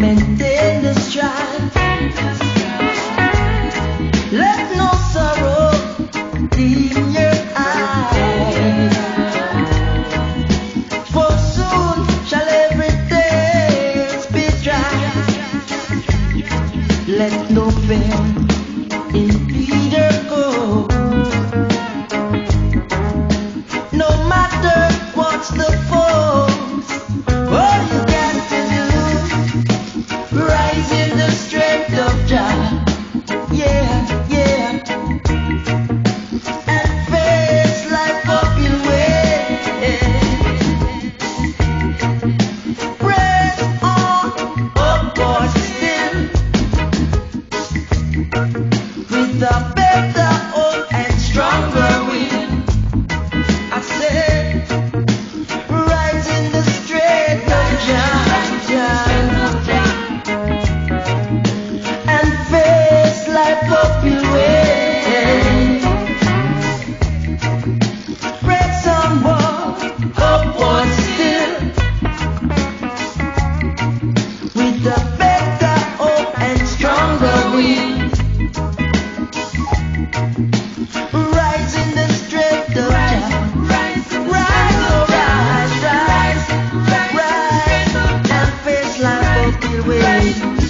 maintain the strife. Let no sorrow dim your eyes. For soon shall every tear be dry. Let no fear impede your go. No matter what's the force, all you got to do, rise in the strength of Jah. Yeah, yeah. And face life up your way. Press on upward still, with a better hope and stronger will. I said, rise in the strength of Jah, and face life up your way. Press onward, upward still, with a better hope and stronger will. Rise in the strength of Jah. Rise, oh rise, rise, rise, and face life up your way.